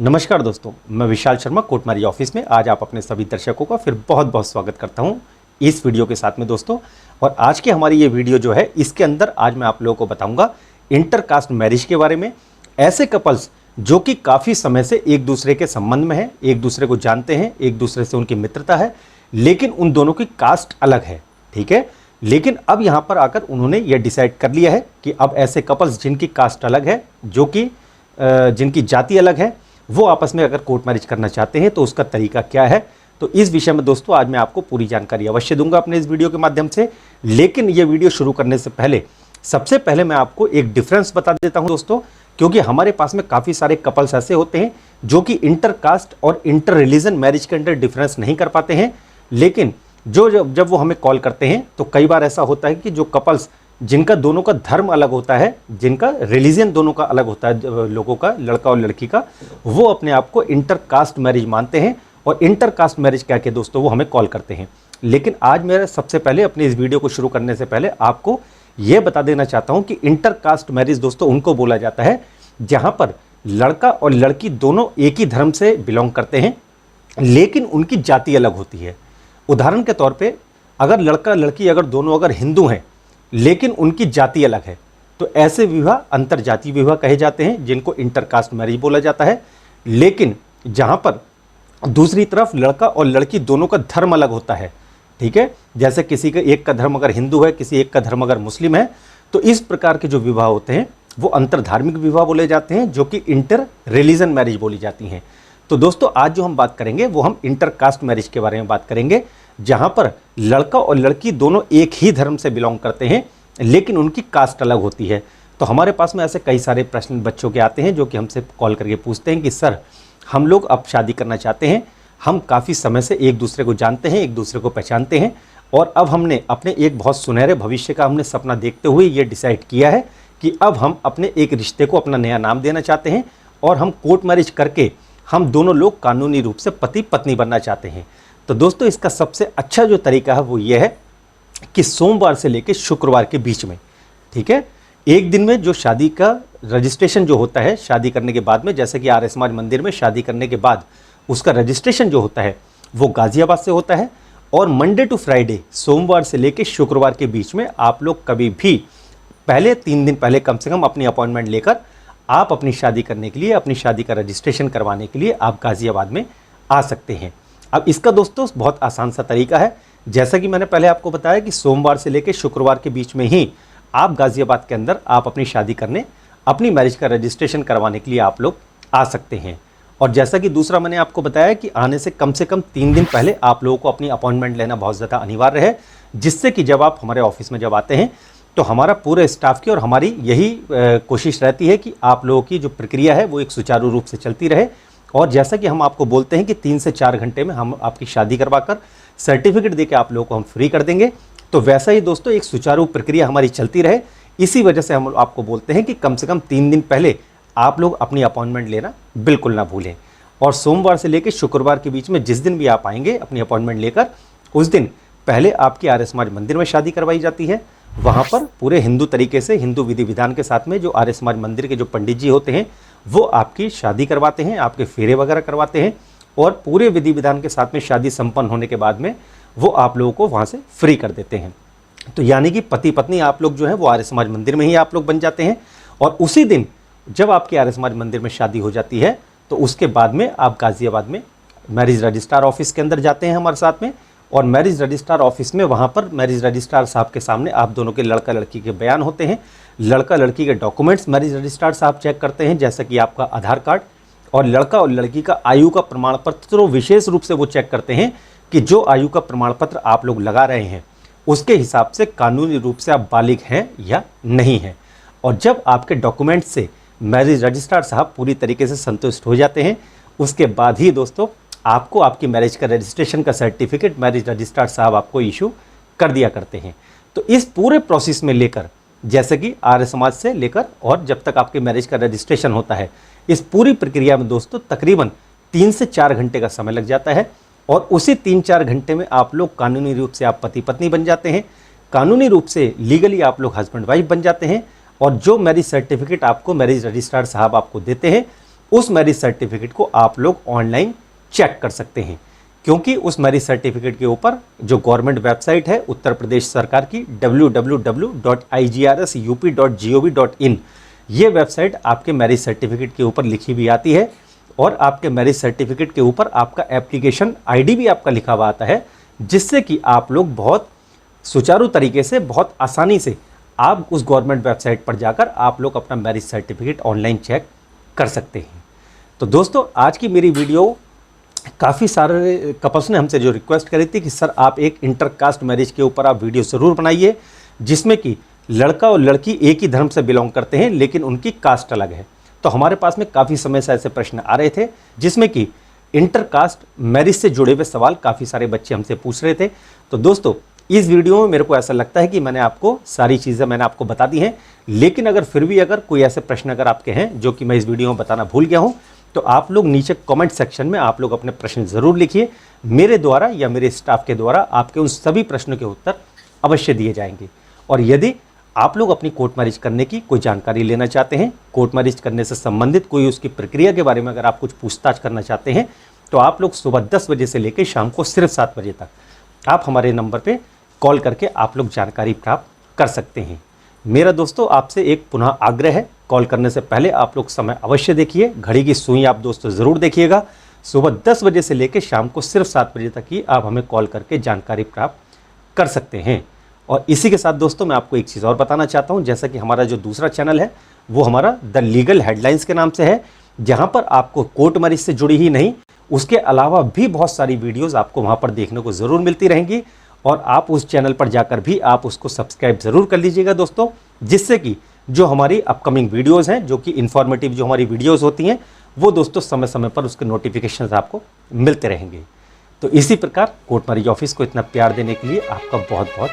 नमस्कार दोस्तों, मैं विशाल शर्मा कोटमारी ऑफिस में आज आप अपने सभी दर्शकों का फिर बहुत बहुत स्वागत करता हूं इस वीडियो के साथ में दोस्तों। और आज की हमारी ये वीडियो जो है, इसके अंदर आज मैं आप लोगों को बताऊंगा इंटरकास्ट मैरिज के बारे में। ऐसे कपल्स जो कि काफ़ी समय से एक दूसरे के संबंध में हैं, एक दूसरे को जानते हैं, एक दूसरे से उनकी मित्रता है, लेकिन उन दोनों की कास्ट अलग है, ठीक है। लेकिन अब यहाँ पर आकर उन्होंने ये डिसाइड कर लिया है कि अब ऐसे कपल्स जिनकी कास्ट अलग है, जो कि जिनकी जाति अलग है, वो आपस में अगर कोर्ट मैरिज करना चाहते हैं तो उसका तरीका क्या है। तो इस विषय में दोस्तों आज मैं आपको पूरी जानकारी अवश्य दूंगा अपने इस वीडियो के माध्यम से। लेकिन ये वीडियो शुरू करने से पहले सबसे पहले मैं आपको एक डिफरेंस बता देता हूं दोस्तों, क्योंकि हमारे पास में काफ़ी सारे कपल्स ऐसे होते हैं जो कि इंटरकास्ट और इंटर रिलीजन मैरिज के अंदर डिफरेंस नहीं कर पाते हैं। लेकिन जब वो हमें कॉल करते हैं तो कई बार ऐसा होता है कि जो कपल्स जिनका दोनों का धर्म अलग होता है, जिनका रिलीजन दोनों का अलग होता है, लोगों का, लड़का और लड़की का, वो अपने आप को इंटरकास्ट मैरिज मानते हैं और इंटरकास्ट मैरिज कह के दोस्तों वो हमें कॉल करते हैं। लेकिन आज मेरा सबसे पहले अपने इस वीडियो को शुरू करने से पहले आपको ये बता देना चाहता हूँ कि इंटरकास्ट मैरिज दोस्तों उनको बोला जाता है जहाँ पर लड़का और लड़की दोनों एक ही धर्म से बिलोंग करते हैं, लेकिन उनकी जाति अलग होती है। उदाहरण के तौर पर अगर लड़का लड़की अगर दोनों अगर हिंदू हैं लेकिन उनकी जाति अलग है, तो ऐसे विवाह अंतरजातीय विवाह कहे जाते हैं, जिनको इंटरकास्ट मैरिज बोला जाता है। लेकिन जहां पर दूसरी तरफ लड़का और लड़की दोनों का धर्म अलग होता है, ठीक है, जैसे किसी का एक का धर्म अगर हिंदू है, किसी एक का धर्म अगर मुस्लिम है, तो इस प्रकार के जो विवाह होते हैं वो अंतरधार्मिक विवाह बोले जाते हैं, जो कि इंटर रिलीजन मैरिज बोली जाती हैं। तो दोस्तों आज जो हम बात करेंगे वो हम इंटरकास्ट मैरिज के बारे में बात करेंगे, जहां पर लड़का और लड़की दोनों एक ही धर्म से बिलोंग करते हैं, लेकिन उनकी कास्ट अलग होती है। तो हमारे पास में ऐसे कई सारे प्रश्न बच्चों के आते हैं जो कि हमसे कॉल करके पूछते हैं कि सर हम लोग अब शादी करना चाहते हैं, हम काफ़ी समय से एक दूसरे को जानते हैं, एक दूसरे को पहचानते हैं, और अब हमने अपने एक बहुत सुनहरे भविष्य का हमने सपना देखते हुए ये डिसाइड किया है कि अब हम अपने एक रिश्ते को अपना नया नाम देना चाहते हैं और हम कोर्ट मैरिज करके हम दोनों लोग कानूनी रूप से पति पत्नी बनना चाहते हैं। तो दोस्तों इसका सबसे अच्छा जो तरीका है वो ये है कि सोमवार से लेकर शुक्रवार के बीच में, ठीक है, एक दिन में जो शादी का रजिस्ट्रेशन जो होता है शादी करने के बाद में, जैसे कि आर्य समाज मंदिर में शादी करने के बाद उसका रजिस्ट्रेशन जो होता है वो गाजियाबाद से होता है। और मंडे टू फ्राइडे, सोमवार से लेकर शुक्रवार के बीच में आप लोग कभी भी पहले 3 दिन पहले कम से कम अपनी अपॉइंटमेंट लेकर आप अपनी शादी करने के लिए, अपनी शादी का रजिस्ट्रेशन करवाने के लिए आप गाजियाबाद में आ सकते हैं। अब इसका दोस्तों बहुत आसान सा तरीका है, जैसा कि मैंने पहले आपको बताया कि सोमवार से लेकर शुक्रवार के बीच में ही आप गाजियाबाद के अंदर आप अपनी शादी करने, अपनी मैरिज का रजिस्ट्रेशन करवाने के लिए आप लोग आ सकते हैं। और जैसा कि दूसरा मैंने आपको बताया कि आने से कम 3 दिन पहले आप लोगों को अपनी अपॉइंटमेंट लेना बहुत ज़्यादा अनिवार्य है, जिससे कि जब आप हमारे ऑफिस में जब आते हैं तो हमारा पूरे स्टाफ की और हमारी यही कोशिश रहती है कि आप लोगों की जो प्रक्रिया है वो एक सुचारू रूप से चलती रहे। और जैसा कि हम आपको बोलते हैं कि 3 से 4 घंटे में हम आपकी शादी करवाकर सर्टिफिकेट देकर आप लोगों को हम फ्री कर देंगे, तो वैसा ही दोस्तों एक सुचारू प्रक्रिया हमारी चलती रहे। इसी वजह से हम आपको बोलते हैं कि कम से कम 3 दिन पहले आप लोग अपनी अपॉइंटमेंट लेना बिल्कुल ना भूलें। और सोमवार से लेकर शुक्रवार के बीच में जिस दिन भी आप आएंगे अपनी अपॉइंटमेंट लेकर, उस दिन पहले आपकी आर्य समाज मंदिर में शादी करवाई जाती है। वहाँ पर पूरे हिंदू तरीके से, हिंदू विधि विधान के साथ में जो आर्य समाज मंदिर के जो पंडित जी होते हैं वो आपकी शादी करवाते हैं, आपके फेरे वगैरह करवाते हैं, और पूरे विधि विधान के साथ में शादी संपन्न होने के बाद में वो आप लोगों को वहाँ से फ्री कर देते हैं। तो यानी कि पति पत्नी आप लोग जो है वो आर्य समाज मंदिर में ही आप लोग बन जाते हैं। और उसी दिन जब आपकी आर्य समाज मंदिर में शादी हो जाती है तो उसके बाद में आप गाजियाबाद में मैरिज रजिस्ट्रार ऑफिस के अंदर जाते हैं हमारे साथ में, और मैरिज रजिस्ट्रार ऑफिस में वहाँ पर मैरिज रजिस्ट्रार साहब के सामने आप दोनों के लड़का लड़की के बयान होते हैं, लड़का लड़की के डॉक्यूमेंट्स मैरिज रजिस्ट्रार साहब चेक करते हैं, जैसे कि आपका आधार कार्ड और लड़का और लड़की का आयु का प्रमाण पत्र। तो विशेष रूप से वो चेक करते हैं कि जो आयु का प्रमाण पत्र आप लोग लगा रहे हैं उसके हिसाब से कानूनी रूप से आप बालिग हैं या नहीं हैं। और जब आपके डॉक्यूमेंट से मैरिज रजिस्ट्रार साहब पूरी तरीके से संतुष्ट हो जाते हैं, उसके बाद ही दोस्तों आपको आपकी मैरिज का रजिस्ट्रेशन का सर्टिफिकेट मैरिज रजिस्ट्रार साहब आपको इशू कर दिया करते हैं। तो इस पूरे प्रोसेस में लेकर, जैसे कि आर्य समाज से लेकर और जब तक आपके मैरिज का रजिस्ट्रेशन होता है, इस पूरी प्रक्रिया में दोस्तों तकरीबन 3 से 4 घंटे का समय लग जाता है। और उसी 3-4 घंटे में आप लोग कानूनी रूप से आप पति पत्नी बन जाते हैं, कानूनी रूप से लीगली आप लोग हस्बैंड वाइफ बन जाते हैं। और जो मैरिज सर्टिफिकेट आपको मैरिज रजिस्ट्रार साहब आपको देते हैं उस मैरिज सर्टिफिकेट को आप लोग ऑनलाइन चेक कर सकते हैं, क्योंकि उस मैरिज सर्टिफिकेट के ऊपर जो गवर्नमेंट वेबसाइट है उत्तर प्रदेश सरकार की www.igrsUP.gov.in, ये वेबसाइट आपके मैरिज सर्टिफिकेट के ऊपर लिखी भी आती है और आपके मैरिज सर्टिफिकेट के ऊपर आपका एप्लीकेशन आईडी भी आपका लिखा हुआ आता है, जिससे कि आप लोग बहुत सुचारू तरीके से, बहुत आसानी से आप उस गवर्नमेंट वेबसाइट पर जाकर आप लोग अपना मैरिज सर्टिफिकेट ऑनलाइन चेक कर सकते हैं। तो दोस्तों, आज की मेरी वीडियो काफ़ी सारे कपल्स ने हमसे जो रिक्वेस्ट करी थी कि सर आप एक इंटरकास्ट मैरिज के ऊपर आप वीडियो ज़रूर बनाइए, जिसमें कि लड़का और लड़की एक ही धर्म से बिलोंग करते हैं लेकिन उनकी कास्ट अलग है। तो हमारे पास में काफ़ी समय से ऐसे प्रश्न आ रहे थे, जिसमें कि इंटरकास्ट मैरिज से जुड़े हुए सवाल काफ़ी सारे बच्चे हमसे पूछ रहे थे। तो दोस्तों, इस वीडियो में मेरे को ऐसा लगता है कि मैंने आपको सारी चीज़ें मैंने आपको बता दी हैं, लेकिन अगर फिर भी अगर कोई ऐसे प्रश्न अगर आपके हैं जो कि मैं इस वीडियो में बताना भूल गया हूँ, तो आप लोग नीचे कमेंट सेक्शन में आप लोग अपने प्रश्न ज़रूर लिखिए। मेरे द्वारा या मेरे स्टाफ के द्वारा आपके उन सभी प्रश्नों के उत्तर अवश्य दिए जाएंगे। और यदि आप लोग अपनी कोर्ट मैरिज करने की कोई जानकारी लेना चाहते हैं, कोर्ट मैरिज करने से संबंधित कोई उसकी प्रक्रिया के बारे में अगर आप कुछ पूछताछ करना चाहते हैं, तो आप लोग सुबह 10 बजे से लेकर शाम को सिर्फ 7 बजे तक आप हमारे नंबर पे कॉल करके आप लोग जानकारी प्राप्त कर सकते हैं। मेरा दोस्तों आपसे एक पुनः आग्रह है, कॉल करने से पहले आप लोग समय अवश्य देखिए, घड़ी की सुई आप दोस्तों ज़रूर देखिएगा। सुबह 10 बजे से लेकर शाम को सिर्फ 7 बजे तक ही आप हमें कॉल करके जानकारी प्राप्त कर सकते हैं। और इसी के साथ दोस्तों मैं आपको एक चीज़ और बताना चाहता हूं, जैसा कि हमारा जो दूसरा चैनल है वो हमारा द लीगल हेडलाइंस के नाम से है, जहां पर आपको कोर्ट मैरिज से जुड़ी ही नहीं, उसके अलावा भी बहुत सारी वीडियोस आपको वहां पर देखने को ज़रूर मिलती रहेंगी। और आप उस चैनल पर जाकर भी आप उसको सब्सक्राइब ज़रूर कर लीजिएगा दोस्तों, जिससे कि जो हमारी अपकमिंग वीडियोज़ हैं, जो कि इन्फॉर्मेटिव जो हमारी वीडियोज़ होती हैं, वो दोस्तों समय समय पर उसके नोटिफिकेशंस आपको मिलते रहेंगे। तो इसी प्रकार कोर्ट मैरिज ऑफिस को इतना प्यार देने के लिए आपका बहुत बहुत